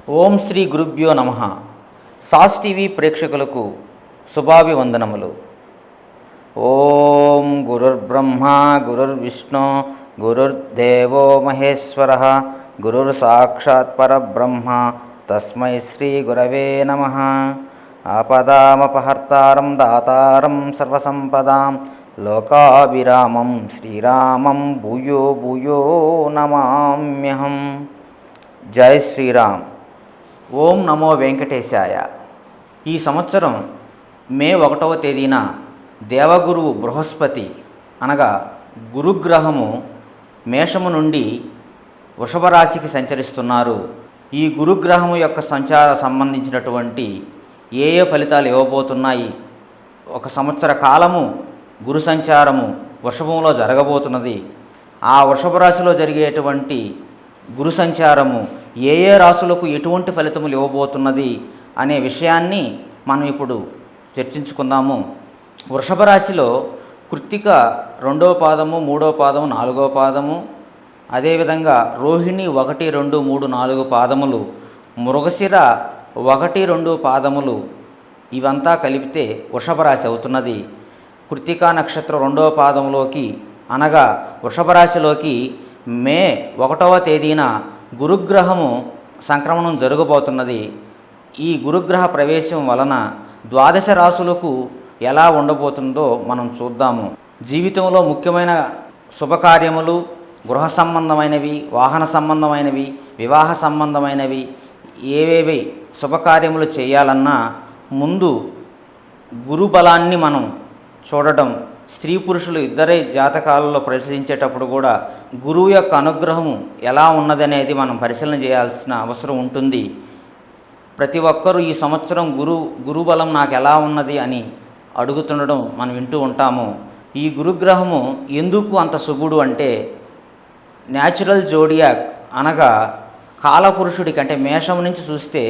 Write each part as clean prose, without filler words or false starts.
ఓం శ్రీ గురుభ్యో నమః. Sauce TV ప్రేక్షకులకు శుభాభివందనములు. ఓం గురుర్బ్రహ్మ గురుర్విష్ణు గురుర్దేవో మహేశ్వర గురుర్ సాక్షాత్ పరబ్రహ్మ తస్మై శ్రీ గురవే నమః. ఆపదామపహర్తారం దాతారం సర్వసంపదాం లోకాభిరామం శ్రీరామం భూయో భూయో నమామ్యహం. జై శ్రీరామ్. ఓం నమో వెంకటేశాయ. ఈ సంవత్సరం మే 1వ తేదీన దేవగురువు బృహస్పతి అనగా గురుగ్రహము మేషము నుండి వృషభ రాశికి సంచరిస్తున్నారు. ఈ గురుగ్రహము యొక్క సంచార సంబంధించినటువంటి ఏ ఫలితాలు ఇవ్వబోతున్నాయి, ఒక సంవత్సర కాలము గురు సంచారము వృషభంలో జరగబోతున్నది. ఆ వృషభ రాశిలో జరిగేటువంటి గురు సంచారము ఏ రాశులకు ఎటువంటి ఫలితములు ఇవ్వబోతున్నది అనే విషయాన్ని మనం ఇప్పుడు చర్చించుకుందాము. వృషభ రాశిలో కృత్తిక 2వ పాదము, 3వ పాదము, 4వ పాదము, అదేవిధంగా రోహిణి 1, 2, 3, 4 పాదములు, మృగశిర 1, 2 పాదములు, ఇవంతా కలిపితే వృషభ రాశి అవుతున్నది. కృత్తికా నక్షత్రం 2వ పాదంలోకి అనగా వృషభ రాశిలోకి మే 1వ తేదీన గురుగ్రహము సంక్రమణం జరగబోతున్నది. ఈ గురుగ్రహ ప్రవేశం వలన ద్వాదశ రాశులకు ఎలా ఉండబోతుందో మనం చూద్దాము. జీవితంలో ముఖ్యమైన శుభకార్యములు, గృహ సంబంధమైనవి, వాహన సంబంధమైనవి, వివాహ సంబంధమైనవి ఏవేవి శుభకార్యములు చేయాలన్నా ముందు గురు బలాన్ని మనం చూడటం, స్త్రీ పురుషులు ఇద్దరి జాతకాలలో పరిశీలించేటప్పుడు కూడా గురువు యొక్క అనుగ్రహము ఎలా ఉన్నదనేది మనం పరిశీలన చేయాల్సిన అవసరం ఉంటుంది. ప్రతి ఒక్కరూ ఈ సంవత్సరం గురుబలం నాకు ఎలా ఉన్నది అని అడుగుతుండడం మనం వింటూ ఉంటాము. ఈ గురుగ్రహము ఎందుకు అంత శుభుడు అంటే, న్యాచురల్ జోడియాక్ అనగా కాలపురుషుడికి, అంటే మేషం నుంచి చూస్తే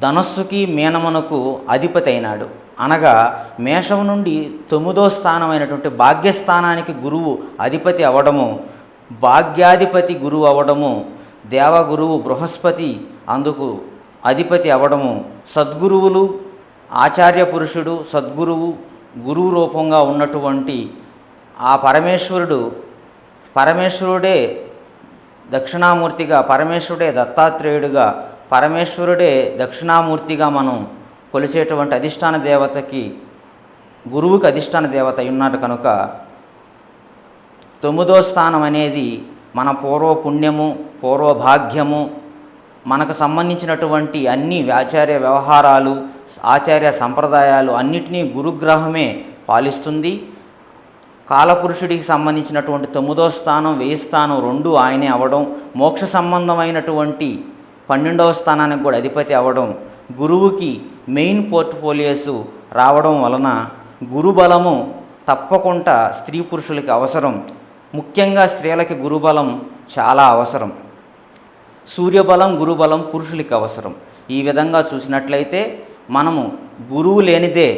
ధనస్సుకి మీనమునకు అధిపతి అయినాడు. అనగా మేషం నుండి 9వ స్థానమైనటువంటి భాగ్యస్థానానికి గురువు అధిపతి అవ్వడము, భాగ్యాధిపతి గురువు అవ్వడము, దేవగురువు బృహస్పతి అందుకు అధిపతి అవ్వడము, సద్గురువులు, ఆచార్య పురుషుడు, సద్గురువు, గురువు రూపంగా ఉన్నటువంటి ఆ పరమేశ్వరుడే దక్షిణామూర్తిగా, పరమేశ్వరుడే దత్తాత్రేయుడిగా, పరమేశ్వరుడే దక్షిణామూర్తిగా మనం కొలిసేటువంటి అధిష్టాన దేవతకి, గురువుకి అధిష్టాన దేవత ఉన్నాడు కనుక 9వ స్థానం అనేది మన పూర్వ పుణ్యము, పూర్వ భాగ్యము, మనకు సంబంధించినటువంటి అన్ని ఆచార్య వ్యవహారాలు, ఆచార్య సంప్రదాయాలు అన్నిటినీ గురుగ్రహమే పాలిస్తుంది. కాలపురుషుడికి సంబంధించినటువంటి 9వ స్థానం, 1000 స్థానం 2 ఆయనే అవ్వడం, మోక్ష సంబంధమైనటువంటి 12వ స్థానానికి కూడా అధిపతి అవ్వడం, గురువుకి మెయిన్ పోర్ట్ఫోలియోస్ రావడం వలన గురుబలము తప్పకుండా స్త్రీ పురుషులకి అవసరం. ముఖ్యంగా స్త్రీలకి గురుబలం చాలా అవసరం. సూర్యబలం, గురుబలం పురుషులకి అవసరం. ఈ విధంగా చూసినట్లయితే మనము గురువు లేనిదే,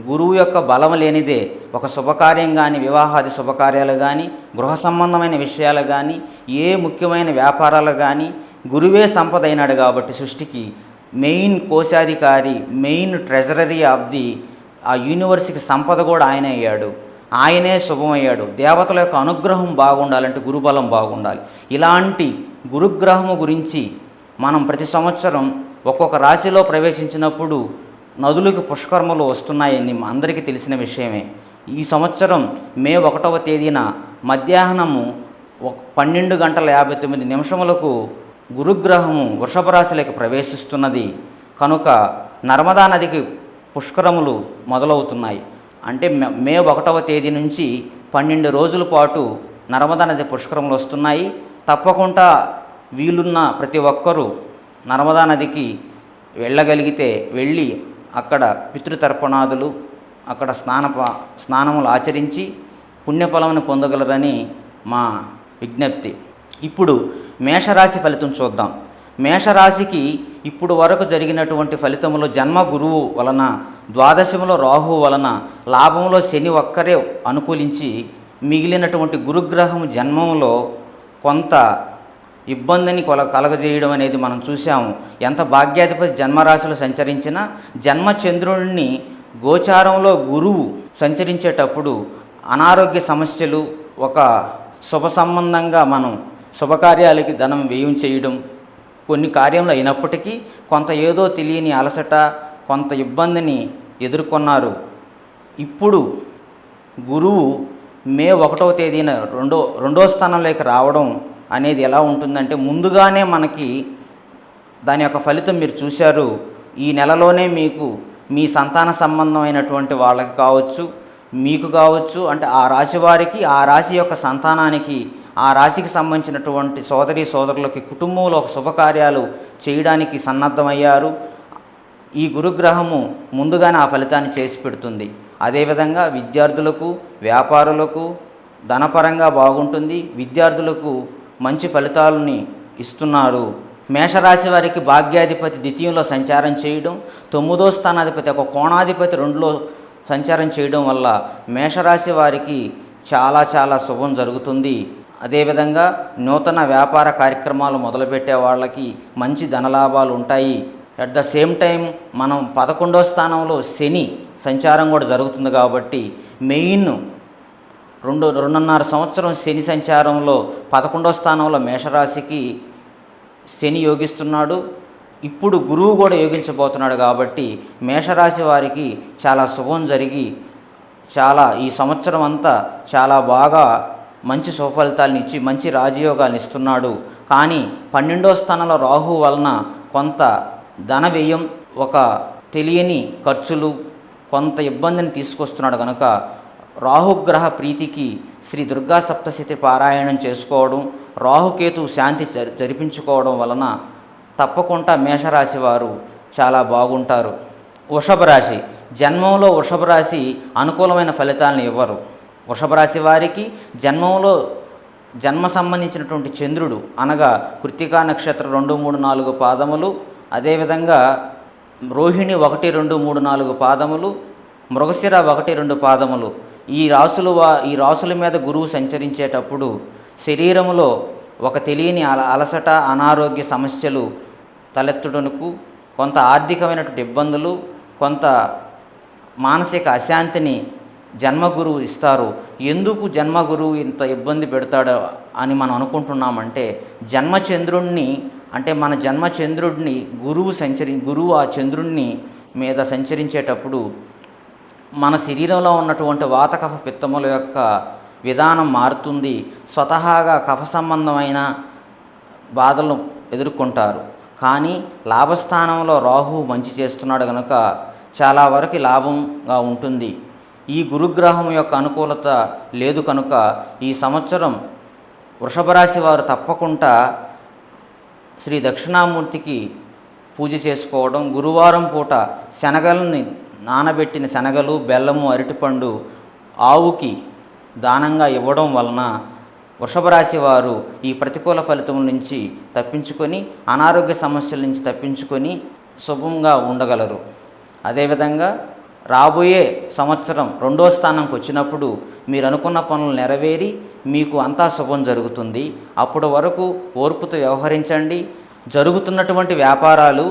గురువు యొక్క బలం లేనిదే ఒక శుభకార్యం కానీ, వివాహాది శుభకార్యాలు కానీ, గృహ సంబంధమైన విషయాలు కానీ, ఏ ముఖ్యమైన వ్యాపారాలు కానీ గురువే సంపద అయినాడు. కాబట్టి సృష్టికి మెయిన్ కోశాధికారి, మెయిన్ ట్రెజరీ ఆఫ్ ది ఆ యూనివర్స్కి సంపద కూడా ఆయనే అయ్యాడు, ఆయనే శుభమయ్యాడు. దేవతల యొక్క అనుగ్రహం బాగుండాలంటే గురుబలం బాగుండాలి. ఇలాంటి గురుగ్రహము గురించి మనం ప్రతి సంవత్సరం ఒక్కొక్క రాశిలో ప్రవేశించినప్పుడు నదులకు పుష్కర్మలు వస్తున్నాయని అందరికీ తెలిసిన విషయమే. ఈ సంవత్సరం మే 1వ తేదీన మధ్యాహ్నము 12:59 గురుగ్రహము వృషభ రాశిలోకి ప్రవేశిస్తున్నది కనుక నర్మదా నదికి పుష్కరములు మొదలవుతున్నాయి. అంటే మే 1వ తేదీ నుంచి 12 రోజుల పాటు నర్మదా నది పుష్కరములు వస్తున్నాయి. తప్పకుండా వీలున్న ప్రతి ఒక్కరూ నర్మదా నదికి వెళ్ళగలిగితే వెళ్ళి అక్కడ పితృతర్పణాదులు, అక్కడ స్నానములు ఆచరించి పుణ్యఫలమును పొందగలరని మా విజ్ఞప్తి. ఇప్పుడు మేషరాశి ఫలితం చూద్దాం. మేషరాశికి ఇప్పుడు వరకు జరిగినటువంటి ఫలితములో జన్మ గురువు వలన, ద్వాదశములో రాహువు వలన, లాభంలో శని ఒక్కరే అనుకూలించి మిగిలినటువంటి గురుగ్రహం జన్మంలో కొంత ఇబ్బందిని కలగజేయడం అనేది మనం చూసాము. ఎంత భాగ్యాధిపతి జన్మరాశిలో సంచరించినా జన్మచంద్రుడిని గోచారంలో గురువు సంచరించేటప్పుడు అనారోగ్య సమస్యలు, ఒక శుభ సంబంధంగా మనం శుభకార్యాలకి ధనం వ్యయం చేయడం, కొన్ని కార్యములు అయినప్పటికీ కొంత ఏదో తెలియని అలసట, కొంత ఇబ్బందిని ఎదుర్కొన్నారు. ఇప్పుడు గురువు మే 1వ తేదీన రెండో స్థానంలోకి రావడం అనేది ఎలా ఉంటుందంటే, ముందుగానే మనకి దాని యొక్క ఫలితం మీరు చూశారు. ఈ నెలలోనే మీకు మీ సంతాన సంబంధమైనటువంటి వాళ్ళకి కావచ్చు, మీకు కావచ్చు, అంటే ఆ రాశి వారికి, ఆ రాశి యొక్క సంతానానికి, ఆ రాశికి సంబంధించినటువంటి సోదరులకి కుటుంబంలో ఒక శుభకార్యాలు చేయడానికి సన్నద్ధమయ్యారు. ఈ గురుగ్రహము ముందుగానే ఆ ఫలితాన్ని చేసి పెడుతుంది. అదేవిధంగా విద్యార్థులకు, వ్యాపారులకు ధనపరంగా బాగుంటుంది. విద్యార్థులకు మంచి ఫలితాలని ఇస్తున్నారు. మేషరాశి వారికి భాగ్యాధిపతి ద్వితీయంలో సంచారం చేయడం, 9వ స్థానాధిపతి ఒక కోణాధిపతి 2లో సంచారం చేయడం వల్ల మేషరాశి వారికి చాలా చాలా శుభం జరుగుతుంది. అదేవిధంగా నూతన వ్యాపార కార్యక్రమాలు మొదలుపెట్టే వాళ్ళకి మంచి ధనలాభాలు ఉంటాయి. అట్ ద సేమ్ టైం మనం 11వ స్థానంలో శని సంచారం కూడా జరుగుతుంది కాబట్టి మెయిన్ 2.5 సంవత్సరం శని సంచారంలో 11వ స్థానంలో మేషరాశికి శని యోగిస్తున్నాడు. ఇప్పుడు గురువు కూడా యోగించబోతున్నాడు కాబట్టి మేషరాశి వారికి చాలా శుభం జరిగి ఈ సంవత్సరం అంతా చాలా బాగా మంచి సుఫలితాలను ఇచ్చి మంచి రాజయోగాలను ఇస్తున్నాడు. కానీ 12వ స్థానంలో రాహు వలన కొంత ధన వ్యయం, ఒక తెలియని ఖర్చులు, కొంత ఇబ్బందిని తీసుకొస్తున్నాడు. కనుక రాహుగ్రహ ప్రీతికి శ్రీ దుర్గా సప్తశతి పారాయణం చేసుకోవడం, రాహుకేతు శాంతి జరిపించుకోవడం వలన తప్పకుండా మేషరాశి వారు చాలా బాగుంటారు. వృషభ రాశి, జన్మంలో వృషభ రాశి అనుకూలమైన ఫలితాలను ఇవ్వరు. వృషభ రాశి వారికి జన్మ సంబంధించినటువంటి చంద్రుడు అనగా కృత్తికా నక్షత్రం 2, 3, 4 పాదములు, అదేవిధంగా రోహిణి 1, 2, 3, 4 పాదములు, మృగశిర 1, 2 పాదములు, ఈ రాసుల మీద గురువు సంచరించేటప్పుడు శరీరంలో ఒక తెలియని అలసట, అనారోగ్య సమస్యలు తలెత్తుటకు, కొంత ఆర్థికమైనటువంటి ఇబ్బందులు, కొంత మానసిక అశాంతిని జన్మగురువు ఇస్తారు. ఎందుకు జన్మగురువు ఇంత ఇబ్బంది పెడతాడో అని మనం అనుకుంటున్నామంటే, జన్మచంద్రుణ్ణి అంటే మన జన్మచంద్రుడిని గురువు ఆ చంద్రుణ్ణి మీద సంచరించేటప్పుడు మన శరీరంలో ఉన్నటువంటి వాత కఫ పిత్తముల యొక్క విధానం మారుతుంది. స్వతహాగా కఫ సంబంధమైన బాధలను ఎదుర్కొంటారు. కానీ లాభస్థానంలో రాహు మంచి చేస్తున్నాడు కనుక చాలా వరకు లాభంగా ఉంటుంది. ఈ గురుగ్రహం యొక్క అనుకూలత లేదు కనుక ఈ సంవత్సరం వృషభ రాశి వారు తప్పకుండా శ్రీ దక్షిణామూర్తికి పూజ చేసుకోవడం, గురువారం పూట శనగలని నానబెట్టిన శనగలు, బెల్లము, అరటిపండు ఆవుకి దానంగా ఇవ్వడం వలన వృషభ రాశి వారు ఈ ప్రతికూల ఫలితం నుంచి తప్పించుకొని, అనారోగ్య సమస్యల నుంచి తప్పించుకొని శుభంగా ఉండగలరు. అదేవిధంగా రాబోయే సంవత్సరం 2వ స్థానంకి వచ్చినప్పుడు మీరు అనుకున్న పనులు నెరవేరి మీకు అంతా శుభం జరుగుతుంది. అప్పటి వరకు ఓర్పుతో వ్యవహరించండి. జరుగుతున్నటువంటి వ్యాపారాలు,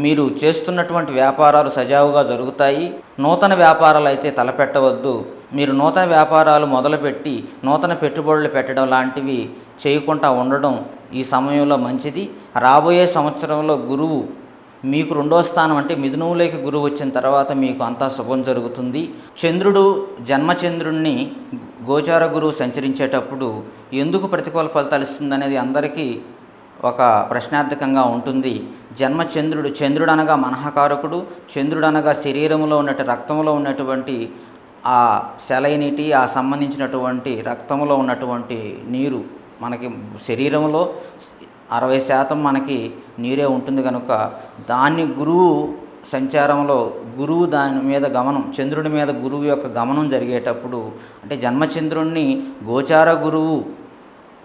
మీరు చేస్తున్నటువంటి వ్యాపారాలు సజావుగా జరుగుతాయి. నూతన వ్యాపారాలు అయితే తలపెట్టవద్దు. మీరు నూతన వ్యాపారాలు మొదలుపెట్టి నూతన పెట్టుబడులు పెట్టడం లాంటివి చేయకుండా ఉండడం ఈ సమయంలో మంచిది. రాబోయే సంవత్సరంలో గురువు మీకు 2వ స్థానం అంటే మిథునంలోకి గురువు వచ్చిన తర్వాత మీకు అంతా శుభం జరుగుతుంది. చంద్రుడు, జన్మచంద్రుణ్ణి గోచార గురువు సంచరించేటప్పుడు ఎందుకు ప్రతికూల ఫలితాలు ఇస్తుందనేది అందరికీ ఒక ప్రశ్నార్థకంగా ఉంటుంది. చంద్రుడు అనగా మనఃకారకుడు, చంద్రుడు అనగా శరీరంలో రక్తంలో ఉన్నటువంటి ఆ సెలైనిటీ, ఆ సంబంధించినటువంటి రక్తంలో ఉన్నటువంటి నీరు, మనకి శరీరంలో 60% మనకి నీరే ఉంటుంది కనుక దాన్ని గురువు సంచారంలో దాని మీద గమనం, చంద్రుడి మీద గురువు యొక్క గమనం జరిగేటప్పుడు, అంటే జన్మచంద్రుణ్ణి గోచార గురువు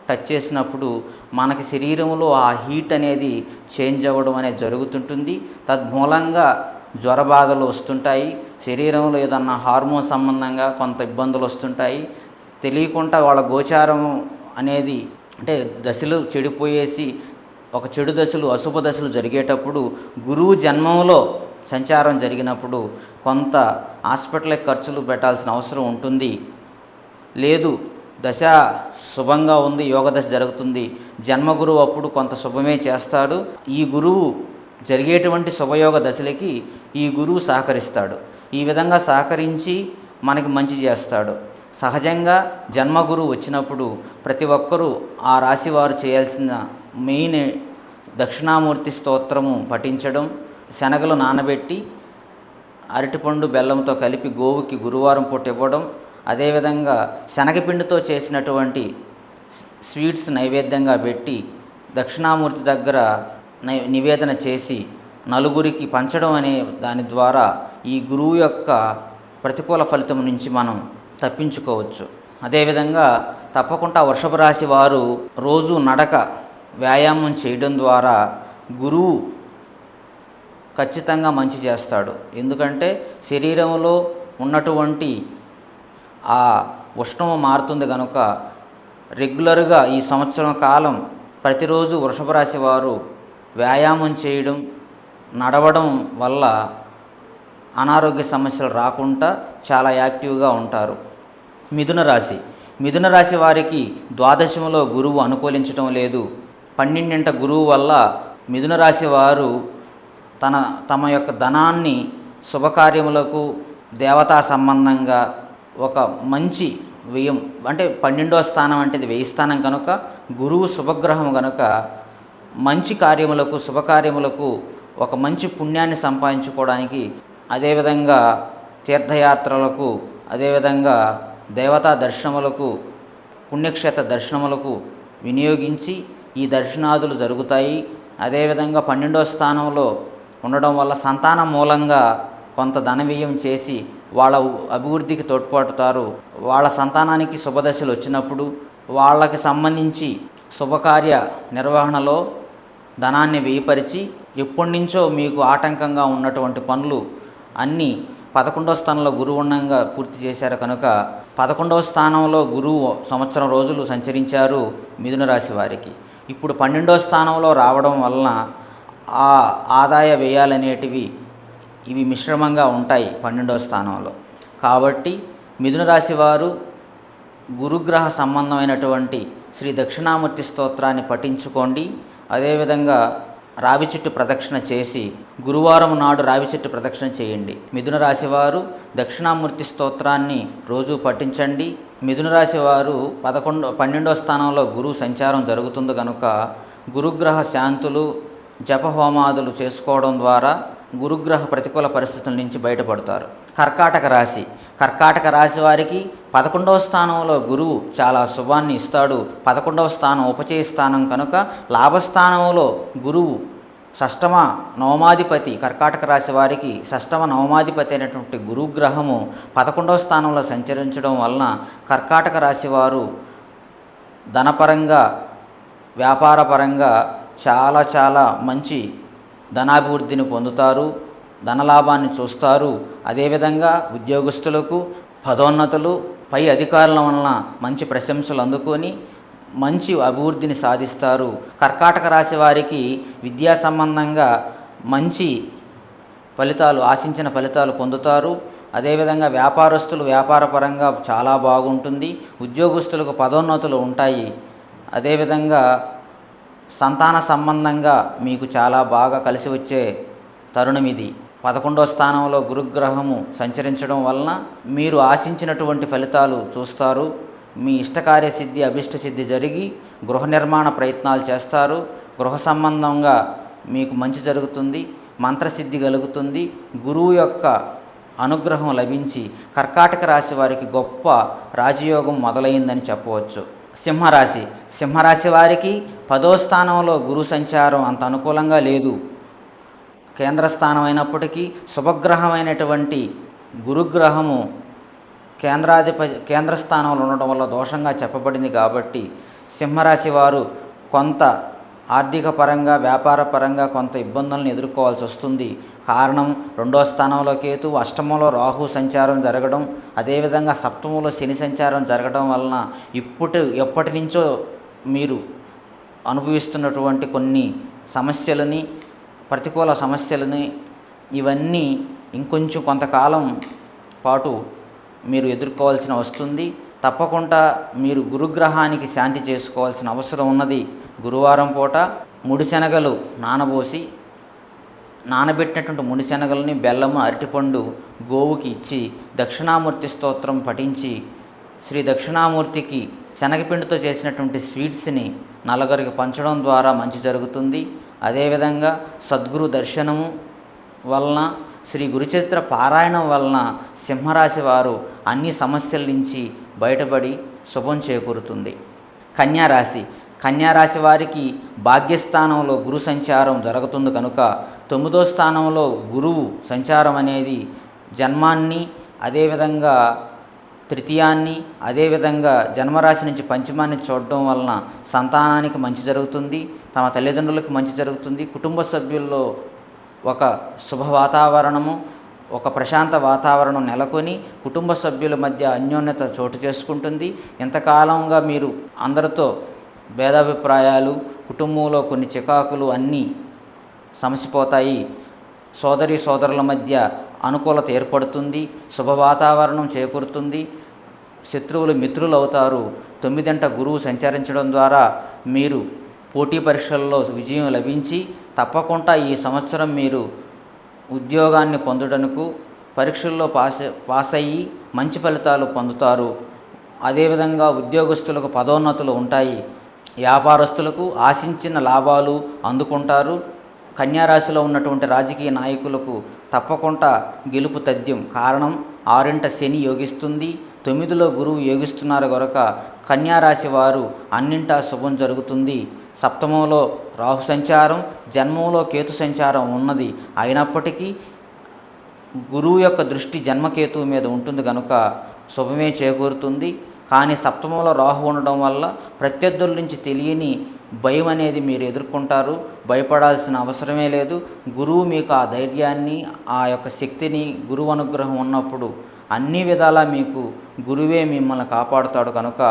టచ్ చేసినప్పుడు మనకి శరీరంలో ఆ హీట్ అనేది చేంజ్ అవ్వడం అనేది జరుగుతుంటుంది. తద్మూలంగా జ్వరబాధలు వస్తుంటాయి. శరీరంలో ఏదన్నా హార్మోన్ సంబంధంగా కొంత ఇబ్బందులు వస్తుంటాయి. తెలియకుండా వాళ్ళ గోచారం అనేది అంటే దశలు చెడిపోయేసి ఒక చెడు దశలు అశుభ దశలు జరిగేటప్పుడు గురువు జన్మంలో సంచారం జరిగినప్పుడు కొంత హాస్పిటల్కి ఖర్చులు పెట్టాల్సిన అవసరం ఉంటుంది. లేదు దశ శుభంగా ఉంది, యోగ దశ జరుగుతుంది, జన్మగురువు అప్పుడు కొంత శుభమే చేస్తాడు. ఈ గురువు జరిగేటువంటి శుభయోగ దశలకి ఈ గురువు సహకరిస్తాడు. ఈ విధంగా సహకరించి మనకి మంచి చేస్తాడు. సహజంగా జన్మగురువు వచ్చినప్పుడు ప్రతి ఒక్కరూ ఆ రాశి వారు చేయాల్సిన మెయిన్ దక్షిణామూర్తి స్తోత్రము పఠించడం, శనగలు నానబెట్టి అరటిపండు బెల్లంతో కలిపి గోవుకి గురువారం పూట ఇవ్వడం, అదేవిధంగా శనగపిండితో చేసినటువంటి స్వీట్స్ నైవేద్యంగా పెట్టి దక్షిణామూర్తి దగ్గర నివేదన చేసి నలుగురికి పంచడం అనే దాని ద్వారా ఈ గురువు యొక్క ప్రతికూల ఫలితం నుంచి మనం తప్పించుకోవచ్చు. అదేవిధంగా తప్పకుండా వృషభ రాశి వారు రోజు నడక వ్యాయామం చేయడం ద్వారా గురువు ఖచ్చితంగా మంచి చేస్తాడు. ఎందుకంటే శరీరంలో ఉన్నటువంటి ఆ ఉష్ణము మారుతుంది కనుక రెగ్యులర్గా ఈ సంవత్సరం కాలం ప్రతిరోజు వృషభ రాశి వారు వ్యాయామం చేయడం, నడవడం వల్ల అనారోగ్య సమస్యలు రాకుండా చాలా యాక్టివ్గా ఉంటారు. మిథున రాశి వారికి ద్వాదశంలో గురువు అనుకూలించడం లేదు. 12ంట గురువు వల్ల మిథున రాశి వారు తమ యొక్క ధనాన్ని శుభకార్యములకు దేవతా సంబంధంగా ఒక మంచి వ్యయం, అంటే 12వ స్థానం అంటే ఇది వ్యయ స్థానం కనుక గురువు శుభగ్రహం కనుక మంచి కార్యములకు శుభకార్యములకు ఒక మంచి పుణ్యాన్ని సంపాదించుకోవడానికి, అదేవిధంగా తీర్థయాత్రలకు, అదేవిధంగా దేవతా దర్శనములకు, పుణ్యక్షేత్ర దర్శనములకు వినియోగించి ఈ దర్శనాదులు జరుగుతాయి. అదేవిధంగా 12వ స్థానంలో ఉండడం వల్ల సంతానం మూలంగా కొంత ధన వ్యయం చేసి వాళ్ళ అభివృద్ధికి తోడ్పడతారు. వాళ్ళ సంతానానికి శుభదశలు వచ్చినప్పుడు వాళ్ళకి సంబంధించి శుభకార్య నిర్వహణలో ధనాన్ని వ్యయపరిచి ఎప్పటి నుంచో మీకు ఆటంకంగా ఉన్నటువంటి పనులు అన్నీ 11వ స్థానంలో గురువు ఉండంగా పూర్తి చేశారు కనుక 11వ స్థానంలో గురువు సంవత్సరం రోజులు సంచరించారు మిథున రాశి వారికి. ఇప్పుడు 12వ స్థానంలో రావడం వలన ఆ ఆదాయ వ్యయాలనేటివి ఇవి మిశ్రమంగా ఉంటాయి 12వ స్థానంలో. కాబట్టి మిథున రాశి వారు గురుగ్రహ సంబంధమైనటువంటి శ్రీ దక్షిణామూర్తి స్తోత్రాన్ని పఠించుకోండి. అదేవిధంగా రావి చెట్టు ప్రదక్షిణ చేసి గురువారం నాడు రావి చెట్టు ప్రదక్షిణ చేయండి. మిథున రాశి వారు దక్షిణామూర్తి స్తోత్రాన్ని రోజు పఠించండి. మిథున రాశి వారు 12వ స్థానంలో గురువు సంచారం జరుగుతుంది కనుక గురుగ్రహ శాంతులు జపహోమాదులు చేసుకోవడం ద్వారా గురుగ్రహ ప్రతికూల పరిస్థితుల నుంచి బయటపడతారు. కర్కాటక రాశి వారికి 11వ స్థానంలో గురువు చాలా శుభాన్ని ఇస్తాడు. 11వ స్థానం ఉపచయ స్థానం కనుక లాభస్థానంలో గురువు షష్టమ నవమాధిపతి, కర్కాటక రాశి వారికి షష్టమ నవమాధిపతి అయినటువంటి గురుగ్రహము 11వ స్థానంలో సంచరించడం వలన కర్కాటక రాశి వారు ధనపరంగా వ్యాపారపరంగా చాలా మంచి ధనాభివృద్ధిని పొందుతారు, ధనలాభాన్ని చూస్తారు. అదేవిధంగా ఉద్యోగస్తులకు పదోన్నతులు, పై అధికారుల వలన మంచి ప్రశంసలు అందుకొని మంచి అభివృద్ధిని సాధిస్తారు. కర్కాటక రాశి వారికి విద్యా సంబంధంగా మంచి ఫలితాలు, ఆశించిన ఫలితాలు పొందుతారు. అదేవిధంగా వ్యాపారస్తులు వ్యాపారపరంగా చాలా బాగుంటుంది. ఉద్యోగస్తులకు పదోన్నతులు ఉంటాయి. అదేవిధంగా సంతాన సంబంధంగా మీకు చాలా బాగా కలిసి వచ్చే తరుణం ఇది. 11వ స్థానంలో గురుగ్రహము సంచరించడం వలన మీరు ఆశించినటువంటి ఫలితాలు చూస్తారు. మీ ఇష్టకార్యసిద్ధి అభిష్టసిద్ధి జరిగి గృహ నిర్మాణ ప్రయత్నాలు చేస్తారు. గృహ సంబంధంగా మీకు మంచి జరుగుతుంది, మంత్రసిద్ధి కలుగుతుంది. గురువు యొక్క అనుగ్రహం లభించి కర్కాటక రాశి వారికి గొప్ప రాజయోగం మొదలైందని చెప్పవచ్చు. సింహరాశి వారికి 10వ స్థానంలో గురు సంచారం అంత అనుకూలంగా లేదు. కేంద్ర స్థానం అయినప్పటికీ శుభగ్రహమైనటువంటి గురుగ్రహము కేంద్ర స్థానంలో ఉండడం వల్ల దోషంగా చెప్పబడింది. కాబట్టి సింహరాశి వారు కొంత ఆర్థిక పరంగా వ్యాపార పరంగా కొంత ఇబ్బందులను ఎదుర్కోవాల్సి వస్తుంది. కారణం 2వ స్థానంలో కేతు, అష్టమంలో రాహు సంచారం జరగడం, అదేవిధంగా సప్తమంలో శని సంచారం జరగడం వలన ఎప్పటి నుంచో మీరు అనుభవిస్తున్నటువంటి కొన్ని సమస్యలని, ప్రతికూల సమస్యలని, ఇవన్నీ ఇంకొంచెం కొంతకాలం పాటు మీరు ఎదుర్కోవాల్సిన వస్తుంది. తప్పకుండా మీరు గురుగ్రహానికి శాంతి చేసుకోవాల్సిన అవసరం ఉన్నది. గురువారం పూట ముడిశనగలు నానబోసి, నానబెట్టినటువంటి ముడిశనగలని, బెల్లము, అరటిపండు గోవుకి ఇచ్చి దక్షిణామూర్తి స్తోత్రం పఠించి, శ్రీ దక్షిణామూర్తికి శనగపిండితో చేసినటువంటి స్వీట్స్ని నలుగురికి పంచడం ద్వారా మంచి జరుగుతుంది. అదేవిధంగా సద్గురు దర్శనము వలన, శ్రీ గురుచరిత్ర పారాయణం వలన సింహరాశి వారు అన్ని సమస్యల నుంచి బయటపడి శుభం చేకూరుతుంది. కన్యారాశి. కన్యారాశి వారికి భాగ్యస్థానంలో గురు సంచారం జరుగుతుంది కనుక 9వ స్థానంలో గురువు సంచారం అనేది జన్మాన్ని, అదేవిధంగా తృతీయాన్ని, అదేవిధంగా జన్మరాశి నుంచి పంచమాన్ని చూడడం వలన సంతానానికి మంచి జరుగుతుంది, తమ తల్లిదండ్రులకు మంచి జరుగుతుంది. కుటుంబ సభ్యుల్లో ఒక శుభ వాతావరణము, ఒక ప్రశాంత వాతావరణం నెలకొని కుటుంబ సభ్యుల మధ్య అన్యోన్యత చోటు చేసుకుంటుంది. ఇంతకాలంగా మీరు అందరితో భేదాభిప్రాయాలు, కుటుంబంలో కొన్ని చికాకులు అన్నీ సమసిపోతాయి. సోదరి సోదరుల మధ్య అనుకూలత ఏర్పడుతుంది, శుభ వాతావరణం చేకూరుతుంది, శత్రువులు మిత్రులు అవుతారు. 9వ గురువు సంచరించడం ద్వారా మీరు పోటీ పరీక్షల్లో విజయం లభించి తప్పకుండా ఈ సంవత్సరం మీరు ఉద్యోగాన్ని పొందుటకు పరీక్షల్లో పాస్ అయ్యి మంచి ఫలితాలు పొందుతారు. అదేవిధంగా ఉద్యోగస్తులకు పదోన్నతులు ఉంటాయి, వ్యాపారస్తులకు ఆశించిన లాభాలు అందుకుంటారు. కన్యారాశిలో ఉన్నటువంటి రాజకీయ నాయకులకు తప్పకుండా గెలుపు తథ్యం. కారణం 6వ శని యోగిస్తుంది, 9లో గురువు యోగిస్తున్నారు కనుక కన్యారాశి వారు అన్నింటా శుభం జరుగుతుంది. సప్తమంలో రాహు సంచారం, జన్మంలో కేతు సంచారం ఉన్నది. అయినప్పటికీ గురువు యొక్క దృష్టి జన్మకేతువు మీద ఉంటుంది కనుక శుభమే చేకూరుతుంది. కానీ సప్తమంలో రాహు ఉండడం వల్ల ప్రత్యర్థుల నుంచి తెలియని భయం అనేది మీరు ఎదుర్కొంటారు. భయపడాల్సిన అవసరమే లేదు. గురువు మీకు ఆ ధైర్యాన్ని, ఆ యొక్క శక్తిని, గురువు అనుగ్రహం ఉన్నప్పుడు అన్ని విధాలా మీకు గురువే మిమ్మల్ని కాపాడుతాడు కనుక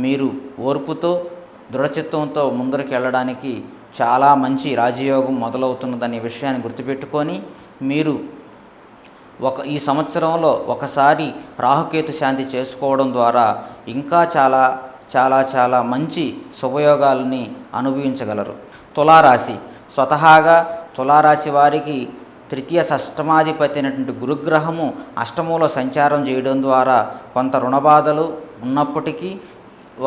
మీరు ఓర్పుతో, దృఢచిత్తంతో ముందరికి వెళ్ళడానికి చాలా మంచి రాజయోగం మొదలవుతున్నదనే విషయాన్ని గుర్తుపెట్టుకొని మీరు ఈ సంవత్సరంలో ఒకసారి రాహుకేతు శాంతి చేసుకోవడం ద్వారా ఇంకా చాలా చాలా చాలా మంచి శుభయోగాల్ని అనుభవించగలరు. తులారాశి. స్వతహాగా తులారాశి వారికి తృతీయ షష్టమాధిపతి అయినటువంటి గురుగ్రహము అష్టమంలో సంచారం చేయడం ద్వారా కొంత రుణబాధలు ఉన్నప్పటికీ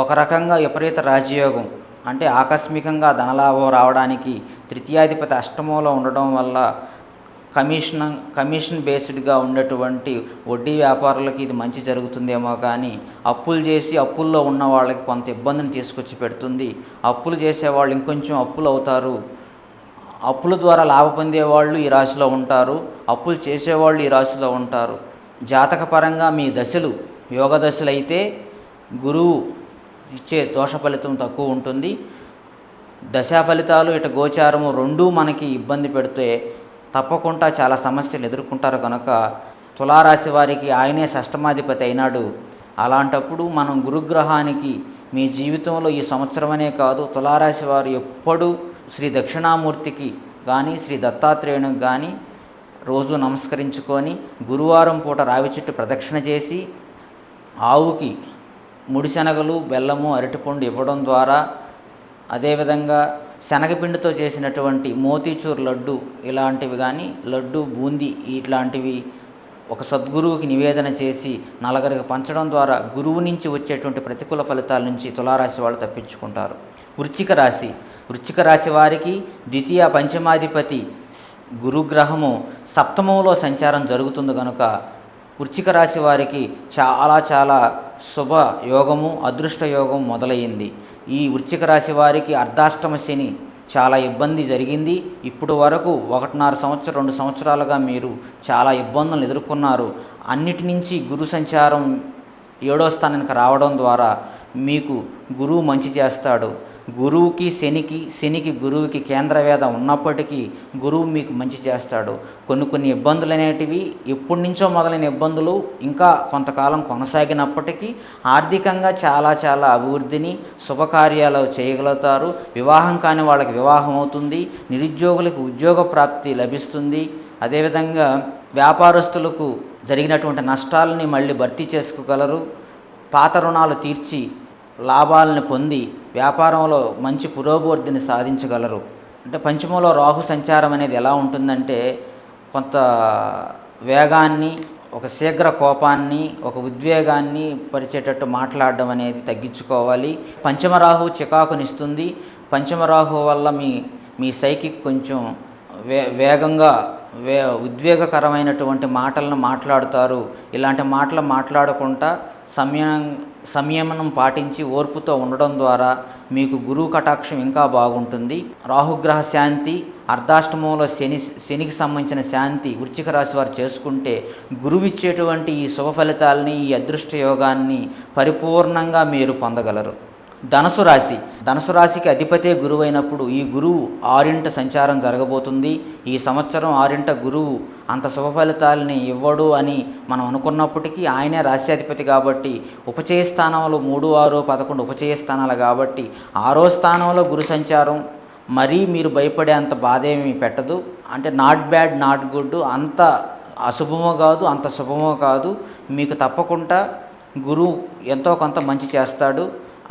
ఒక రకంగా విపరీత రాజయోగం, అంటే ఆకస్మికంగా ధనలాభం రావడానికి తృతీయాధిపతి అష్టమంలో ఉండడం వల్ల కమిషన్ బేస్డ్గా ఉండేటువంటి వడ్డీ వ్యాపారులకి ఇది మంచి జరుగుతుందేమో, కానీ అప్పులు చేసి అప్పుల్లో ఉన్న వాళ్ళకి కొంత ఇబ్బందిని తీసుకొచ్చి పెడుతుంది. అప్పులు చేసేవాళ్ళు ఇంకొంచెం అప్పులు అవుతారు. అప్పుల ద్వారా లాభ పొందేవాళ్ళు ఈ రాశిలో ఉంటారు, అప్పులు చేసేవాళ్ళు ఈ రాశిలో ఉంటారు. జాతకపరంగా మీ దశలు యోగ దశలు అయితే గురువు ఇచ్చే దోష ఫలితం తక్కువ ఉంటుంది. దశా ఫలితాలు ఇటు గోచారము రెండూ మనకి ఇబ్బంది పెడితే తప్పకుండా చాలా సమస్యలు ఎదుర్కొంటారు కనుక తులారాశి వారికి ఆయనే షష్టమాధిపతి అయినాడు. అలాంటప్పుడు మనం గురుగ్రహానికి మీ జీవితంలో ఈ సంవత్సరమనే కాదు, తులారాశి వారు ఎప్పుడూ శ్రీ దక్షిణామూర్తికి కానీ శ్రీ దత్తాత్రేయునికి కానీ రోజు నమస్కరించుకొని గురువారం పూట రావి చెట్టు ప్రదక్షిణ చేసి ఆవుకి ముడిశనగలు, బెల్లము, అరటిపండు ఇవ్వడం ద్వారా, అదేవిధంగా శనగపిండితో చేసినటువంటి మోతీచూర్ లడ్డు ఇలాంటివి కానీ, లడ్డు, బూందీ ఇట్లాంటివి ఒక సద్గురువుకి నివేదన చేసి నలుగురికి పంచడం ద్వారా గురువు నుంచి వచ్చేటువంటి ప్రతికూల ఫలితాల నుంచి తులారాశి వాళ్ళు తప్పించుకుంటారు. వృశ్చిక రాశి. వృశ్చిక రాశి వారికి ద్వితీయ పంచమాధిపతి గురుగ్రహము సప్తమంలో సంచారం జరుగుతుంది కనుక వృశ్చిక రాశి వారికి చాలా చాలా శుభ యోగము, అదృష్ట యోగం మొదలయ్యింది. ఈ వృశ్చిక రాశి వారికి అర్ధాష్టమ శని చాలా ఇబ్బంది జరిగింది. ఇప్పుడు వరకు 1.5 సంవత్సరం 2 సంవత్సరాలుగా మీరు చాలా ఇబ్బందులు ఎదుర్కొన్నారు. అన్నిటి నుంచి గురు సంచారం 7వ స్థానానికి రావడం ద్వారా మీకు గురువు మంచి చేస్తాడు. గురువుకి శనికి గురువుకి కేంద్రవేద ఉన్నప్పటికీ గురువు మీకు మంచి చేస్తాడు. కొన్ని ఇబ్బందులు అనేటివి ఎప్పటి నుంచో మొదలైన ఇబ్బందులు ఇంకా కొంతకాలం కొనసాగినప్పటికీ ఆర్థికంగా చాలా చాలా అభివృద్ధిని శుభకార్యాలు చేయగలుగుతారు. వివాహం కాని వాళ్ళకి వివాహం అవుతుంది. నిరుద్యోగులకు ఉద్యోగ ప్రాప్తి లభిస్తుంది. అదేవిధంగా వ్యాపారస్తులకు జరిగినటువంటి నష్టాలని మళ్ళీ భర్తీ చేసుకోగలరు. పాత రుణాలు తీర్చి లాభాలను పొంది వ్యాపారంలో మంచి పురోభివృద్ధిని సాధించగలరు. అంటే పంచమంలో రాహు సంచారం అనేది ఎలా ఉంటుందంటే కొంత వేగాన్ని, ఒక శీఘ్ర కోపాన్ని, ఒక ఉద్వేగాన్ని పరిచేటట్టు మాట్లాడడం అనేది తగ్గించుకోవాలి. పంచమరాహు చికాకునిస్తుంది. పంచమరాహు వల్ల మీ సైకిక్ కొంచెం వేగంగా ఉద్వేగకరమైనటువంటి మాటలను మాట్లాడుతారు. ఇలాంటి మాటలు మాట్లాడకుండా సంయమనం పాటించి ఓర్పుతో ఉండడం ద్వారా మీకు గురువు కటాక్షం ఇంకా బాగుంటుంది. రాహుగ్రహ శాంతి, అర్ధాష్టమంలో శనికి సంబంధించిన శాంతి వృశ్చిక రాశి వారు చేసుకుంటే గురువు ఇచ్చేటువంటి ఈ శుభ ఫలితాలని, ఈ అదృష్ట యోగాన్ని పరిపూర్ణంగా మీరు పొందగలరు. ధనుసు రాశికి అధిపతే గురువు అయినప్పుడు ఈ గురువు 6 సంచారం జరగబోతుంది. ఈ సంవత్సరం 6 గురువు అంత శుభ ఫలితాలని ఇవ్వడు అని మనం అనుకున్నప్పటికీ ఆయనే రాశ్యాధిపతి కాబట్టి ఉపచయ స్థానంలో 3, 6, 11 ఉపచయ స్థానాలు కాబట్టి 6వ స్థానంలో గురు సంచారం మరీ మీరు భయపడే అంత బాధ ఏమీ పెట్టదు. అంటే నాట్ బ్యాడ్ నాట్ గుడ్, అంత అశుభమో కాదు అంత శుభమో కాదు. మీకు తప్పకుండా గురువు ఎంతో కొంత మంచి చేస్తాడు.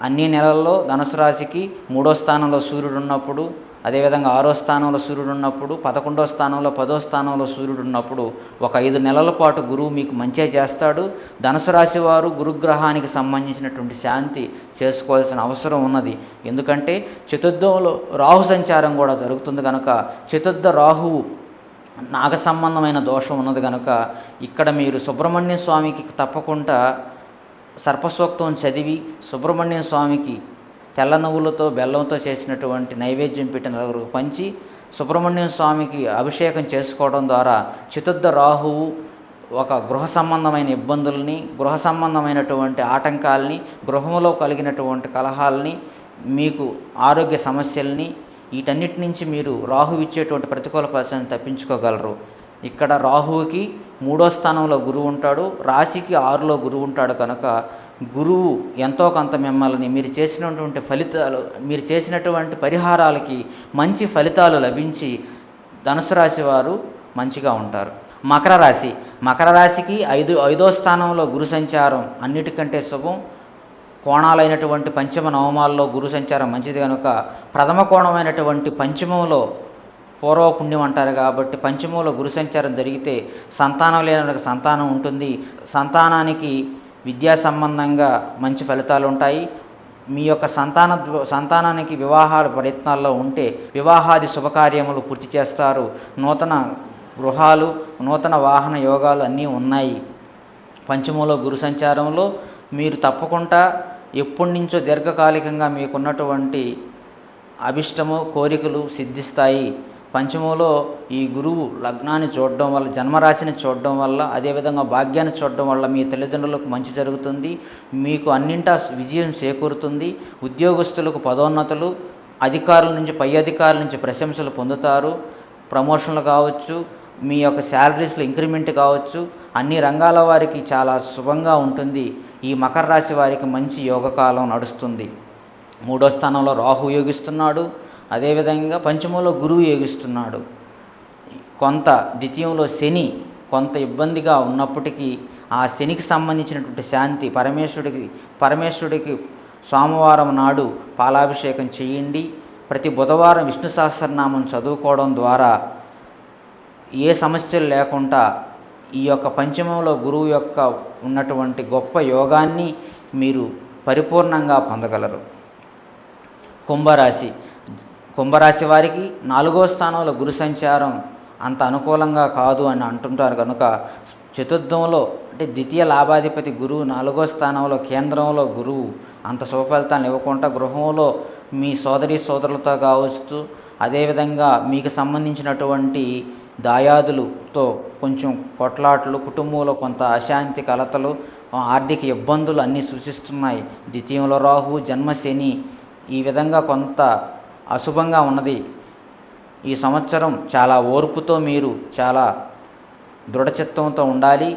అన్ని నెలల్లో ధనుసు రాశికి 3వ స్థానంలో సూర్యుడు ఉన్నప్పుడు, అదేవిధంగా 6వ స్థానంలో సూర్యుడు ఉన్నప్పుడు, 11వ స్థానంలో 10వ స్థానంలో సూర్యుడు ఉన్నప్పుడు ఒక 5 నెలల పాటు గురువు మీకు మంచి చేస్తాడు. ధనుసు రాశి వారు గురుగ్రహానికి సంబంధించినటువంటి శాంతి చేసుకోవాల్సిన అవసరం ఉన్నది. ఎందుకంటే చతుర్థంలో రాహు సంచారం కూడా జరుగుతుంది కనుక చతుర్థ రాహువు నాగ సంబంధమైన దోషం ఉన్నది కనుక ఇక్కడ మీరు సుబ్రహ్మణ్య స్వామికి తప్పకుండా సర్పసూక్తం చదివి సుబ్రహ్మణ్య స్వామికి తెల్ల నువ్వులతో బెల్లంతో చేసినటువంటి నైవేద్యం పెట్టి నలుగురికి పంచి సుబ్రహ్మణ్య స్వామికి అభిషేకం చేసుకోవడం ద్వారా చతుర్థ రాహువు ఒక గృహ సంబంధమైన ఇబ్బందుల్ని, గృహ సంబంధమైనటువంటి ఆటంకాలని, గృహంలో కలిగినటువంటి కలహాలని, మీకు ఆరోగ్య సమస్యల్ని, వీటన్నిటి నుంచి మీరు రాహు ఇచ్చేటువంటి ప్రతికూల ఫలితాన్ని తప్పించుకోగలరు. ఇక్కడ రాహువుకి 3వ స్థానంలో గురువు ఉంటాడు, రాశికి 6లో గురువు ఉంటాడు కనుక గురువు ఎంతో కొంత మిమ్మల్ని మీరు చేసినటువంటి పరిహారాలకి మంచి ఫలితాలు లభించి ధనుసు రాశి వారు మంచిగా ఉంటారు. మకర రాశికి 5వ స్థానంలో గురు సంచారం అన్నిటికంటే శుభం. కోణాలైనటువంటి పంచమ నవమాల్లో గురు సంచారం మంచిది కనుక ప్రథమ కోణమైనటువంటి పంచమంలో పూర్వపుణ్యం అంటారు కాబట్టి పంచమంలో గురు సంచారం జరిగితే సంతానం లేని వాళ్ళకి సంతానం ఉంటుంది. సంతానానికి విద్యా సంబంధంగా మంచి ఫలితాలు ఉంటాయి. మీ యొక్క సంతానానికి వివాహాల ప్రయత్నాల్లో ఉంటే వివాహాది శుభకార్యములు పూర్తి చేస్తారు. నూతన గృహాలు, నూతన వాహన యోగాలు అన్నీ ఉన్నాయి. పంచమంలో గురు సంచారంలో మీరు తప్పకుండా ఎప్పటి నుంచో దీర్ఘకాలికంగా మీకున్నటువంటి అభిష్టము కోరికలు సిద్ధిస్తాయి. పంచమంలో ఈ గురువు లగ్నాన్ని చూడడం వల్ల, జన్మరాశిని చూడడం వల్ల, అదేవిధంగా భాగ్యాన్ని చూడడం వల్ల మీ తల్లిదండ్రులకు మంచి జరుగుతుంది. మీకు అన్నింటా విజయం చేకూరుతుంది. ఉద్యోగస్తులకు పదోన్నతులు, అధికారుల నుంచి పై అధికారుల నుంచి ప్రశంసలు పొందుతారు. ప్రమోషన్లు కావచ్చు, మీ యొక్క శాలరీస్లో ఇంక్రిమెంట్ కావచ్చు, అన్ని రంగాల వారికి చాలా శుభంగా ఉంటుంది. ఈ మకర రాశి వారికి మంచి యోగకాలం నడుస్తుంది. 3వ స్థానంలో రాహు యోగిస్తున్నాడు, అదేవిధంగా పంచమంలో గురువు యోగిస్తున్నాడు. కొంత ద్వితీయంలో శని కొంత ఇబ్బందిగా ఉన్నప్పటికీ ఆ శనికి సంబంధించినటువంటి శాంతి పరమేశ్వరుడికి సోమవారం నాడు పాలాభిషేకం చేయండి. ప్రతి బుధవారం విష్ణు సహస్రనామం చదువుకోవడం ద్వారా ఏ సమస్యలు లేకుండా ఈ యొక్క పంచమంలో గురువు యొక్క ఉన్నటువంటి గొప్ప యోగాన్ని మీరు పరిపూర్ణంగా పొందగలరు. కుంభరాశి వారికి 4వ స్థానంలో గురు సంచారం అంత అనుకూలంగా కాదు అని అంటుంటారు కనుక చతుర్థంలో అంటే ద్వితీయ లాభాధిపతి గురువు 4వ స్థానంలో కేంద్రంలో గురువు అంత శుభఫలితాన్ని ఇవ్వకుండా గృహంలో మీ సోదరులతో కావచ్చు, అదేవిధంగా మీకు సంబంధించినటువంటి దాయాదులతో కొంచెం కొట్లాట్లు, కుటుంబంలో కొంత అశాంతి, కలతలు, ఆర్థిక ఇబ్బందులు అన్నీ సూచిస్తున్నాయి. ద్వితీయంలో రాహు, జన్మశని ఈ విధంగా కొంత అశుభంగా ఉన్నది. ఈ సంవత్సరం చాలా ఓర్పుతో మీరు చాలా దృఢచిత్తంతో ఉండాలి.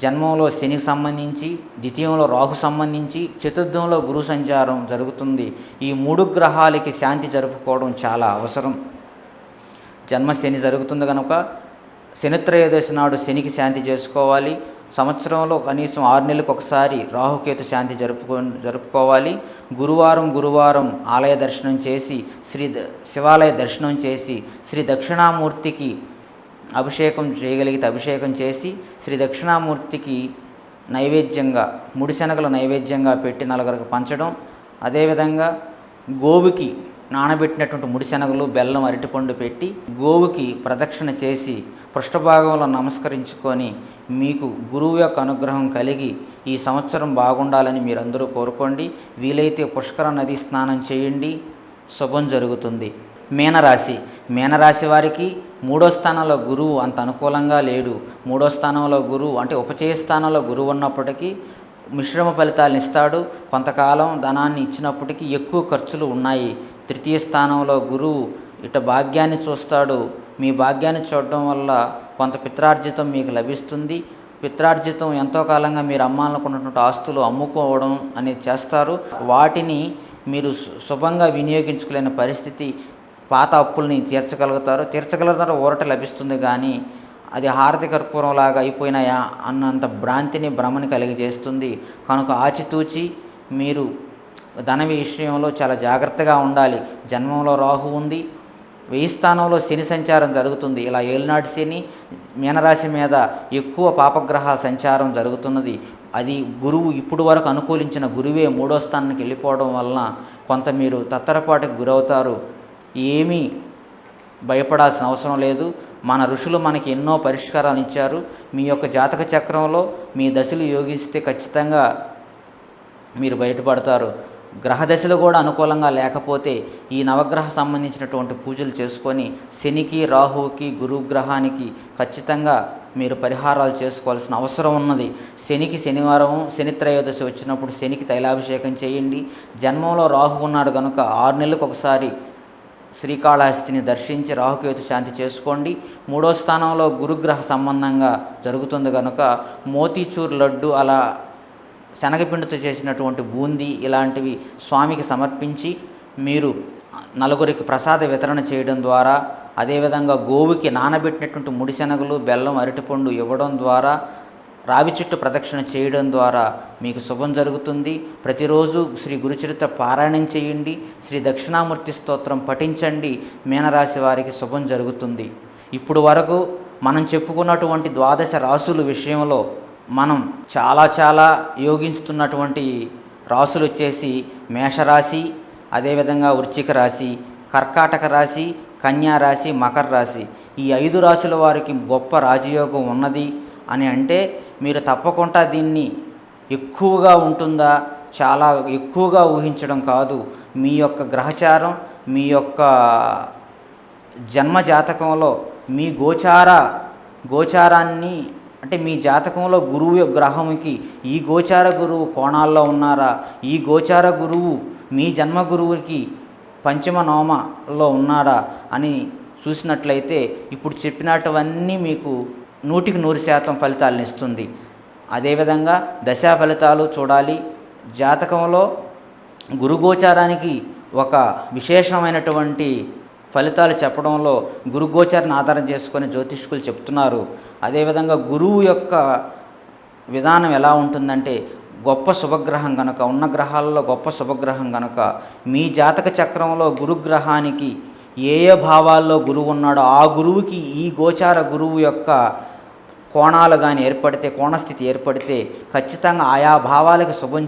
జన్మంలో శనికి సంబంధించి, ద్వితీయంలో రాహు సంబంధించి, చతుర్థంలో గురు సంచారం జరుగుతుంది. ఈ 3 గ్రహాలకి శాంతి జరుపుకోవడం చాలా అవసరం. జన్మ శని జరుగుతుంది కనుక శనిత్రయోదశి నాడు శనికి శాంతి చేసుకోవాలి. సంవత్సరంలో కనీసం 6 నెలలకు ఒకసారి రాహుకేతు శాంతి జరుపుకోవాలి. గురువారం ఆలయ దర్శనం చేసి శివాలయ దర్శనం చేసి శ్రీ దక్షిణామూర్తికి అభిషేకం చేయగలిగితే అభిషేకం చేసి శ్రీ దక్షిణామూర్తికి నైవేద్యంగా ముడిశనగలు నైవేద్యంగా పెట్టి నలుగురికి పంచడం. అదేవిధంగా గోవుకి నానబెట్టినటువంటి ముడిశనగలు, బెల్లం, అరటిపండు పెట్టి గోవుకి ప్రదక్షిణ చేసి పృష్ఠభాగంలో నమస్కరించుకొని మీకు గురువు యొక్క అనుగ్రహం కలిగి ఈ సంవత్సరం బాగుండాలని మీరందరూ కోరుకోండి. వీలైతే పుష్కర నది స్నానం చేయండి, శుభం జరుగుతుంది. మీనరాశి వారికి 3వ స్థానంలో గురువు అంత అనుకూలంగా లేడు. 3వ స్థానంలో గురువు అంటే ఉపచయ స్థానంలో గురువు ఉన్నప్పటికీ మిశ్రమ ఫలితాలను ఇస్తాడు. కొంతకాలం ధనాన్ని ఇచ్చినప్పటికీ ఎక్కువ ఖర్చులు ఉన్నాయి. 3వ స్థానంలో గురువు భాగ్యాన్ని చూస్తాడు. మీ భాగ్యాన్ని చూడడం వల్ల కొంత పిత్రార్జితం మీకు లభిస్తుంది. పిత్రార్జితం ఎంతో కాలంగా మీరు అమ్మాలనుకున్నటువంటి ఆస్తులు అమ్ముకోవడం అనేది చేస్తారు. వాటిని మీరు శుభంగా వినియోగించుకోలేని పరిస్థితి. పాత అప్పుల్ని తీర్చగలుగుతారు, ఊరట లభిస్తుంది. కానీ అది హారతి కర్పూరంలాగా అయిపోయినాయా అన్నంత భ్రమని కలిగజేస్తుంది. కనుక ఆచితూచి మీరు ధన విషయంలో చాలా జాగ్రత్తగా ఉండాలి. జన్మంలో రాహు ఉంది, 1000 స్థానంలో శని సంచారం జరుగుతుంది. ఇలా ఏలినాటి శని మీనరాశి మీద ఎక్కువ పాపగ్రహాల సంచారం జరుగుతున్నది. అది గురువు ఇప్పుడు వరకు అనుకూలించిన గురువే 3వ స్థానానికి వెళ్ళిపోవడం వలన కొంత మీరు తత్తరపాటుకు గురవుతారు. ఏమీ భయపడాల్సిన అవసరం లేదు. మన ఋషులు మనకి ఎన్నో పరిష్కారాలు ఇచ్చారు. మీ యొక్క జాతక చక్రంలో మీ దశలు యోగిస్తే ఖచ్చితంగా మీరు బయటపడతారు. గ్రహ దశలు కూడా అనుకూలంగా లేకపోతే ఈ నవగ్రహ సంబంధించినటువంటి పూజలు చేసుకొని శనికి, రాహువుకి, గురుగ్రహానికి ఖచ్చితంగా మీరు పరిహారాలు చేసుకోవాల్సిన అవసరం ఉన్నది. శనికి శనివారం శనిత్రయోదశి వచ్చినప్పుడు శనికి తైలాభిషేకం చేయండి. జన్మంలో రాహు ఉన్నాడు కనుక 6 నెలలకు ఒకసారి శ్రీకాళహస్తిని దర్శించి రాహుకేతు శాంతి చేసుకోండి. 3వ స్థానంలో గురుగ్రహ సంబంధంగా జరుగుతుంది కనుక మోతీచూర్ లడ్డు, అలా శనగపిండితో చేసినటువంటి బూందీ ఇలాంటివి స్వామికి సమర్పించి మీరు నలుగురికి ప్రసాద వితరణ చేయడం ద్వారా, అదేవిధంగా గోవుకి నానబెట్టినటువంటి ముడిశనగలు, బెల్లం, అరటిపండు ఇవ్వడం ద్వారా, రావి చెట్టు ప్రదక్షిణ చేయడం ద్వారా మీకు శుభం జరుగుతుంది. ప్రతిరోజు శ్రీ గురుచరిత్ర పారాయణం చేయండి, శ్రీ దక్షిణామూర్తి స్తోత్రం పఠించండి. మీనరాశి వారికి శుభం జరుగుతుంది. ఇప్పుడు వరకు మనం చెప్పుకున్నటువంటి 12 రాసుల విషయంలో మనం చాలా యోగిస్తున్నటువంటి రాసులు వచ్చేసి మేషరాశి, అదేవిధంగా వృశ్చిక రాశి, కర్కాటక రాశి, కన్యా రాశి, మకర రాశి. ఈ 5 రాశుల వారికి గొప్ప రాజయోగం ఉన్నది అని అంటే మీరు తప్పకుండా దీన్ని ఎక్కువగా ఉంటుందా, చాలా ఎక్కువగా ఊహించడం కాదు. మీ యొక్క గ్రహచారం, మీ యొక్క జన్మ జాతకంలో మీ గోచారాన్ని అంటే మీ జాతకంలో గురువు గ్రహంకి ఈ గోచార గురువు కోణాల్లో ఉన్నారా, ఈ గోచార గురువు మీ జన్మ గురువుకి పంచమ నోమలో ఉన్నాడా అని చూసినట్లయితే ఇప్పుడు చెప్పినటువన్నీ మీకు 100% ఫలితాలను ఇస్తుంది. అదేవిధంగా దశా ఫలితాలు చూడాలి. జాతకంలో గురుగోచారానికి ఒక విశేషమైనటువంటి ఫలితాలు చెప్పడంలో గురుగోచారాన్ని ఆధారం చేసుకొని జ్యోతిష్కులు చెప్తున్నారు. అదేవిధంగా గురువు యొక్క విధానం ఎలా ఉంటుందంటే గొప్ప శుభగ్రహం కనుక, ఉన్న గ్రహాలలో గొప్ప శుభగ్రహం కనుక మీ జాతక చక్రంలో గురుగ్రహానికి ఏ భావాల్లో గురువు ఉన్నాడో ఆ గురువుకి ఈ గోచార గురువు యొక్క కోణాలు కానీ ఏర్పడితే, కోణస్థితి ఏర్పడితే ఖచ్చితంగా ఆయా భావాలకు శుభం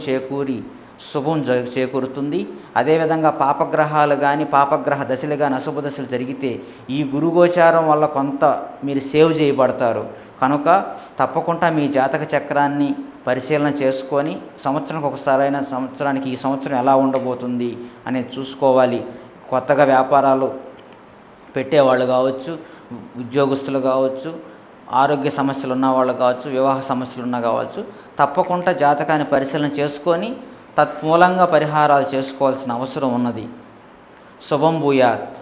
చేకూరుతుంది. అదేవిధంగా పాపగ్రహాలు కానీ, పాపగ్రహ దశలు కానీ, అశుభ దశలు జరిగితే ఈ గురుగోచారం వల్ల కొంత మీరు సేవ్ చేయబడతారు. కనుక తప్పకుండా మీ జాతక చక్రాన్ని పరిశీలన చేసుకొని సంవత్సరానికి ఒకసారైనా సంవత్సరానికి ఈ సంవత్సరం ఎలా ఉండబోతుంది అనేది చూసుకోవాలి. కొత్తగా వ్యాపారాలు పెట్టేవాళ్ళు కావచ్చు, ఉద్యోగస్తులు కావచ్చు, ఆరోగ్య సమస్యలు ఉన్నవాళ్ళు కావచ్చు, వివాహ సమస్యలు ఉన్నా కావచ్చు, తప్పకుండా జాతకాన్ని పరిశీలన చేసుకొని తత్మూలంగా పరిహారాలు చేసుకోవాల్సిన అవసరం ఉన్నది. శుభం భూయాత్.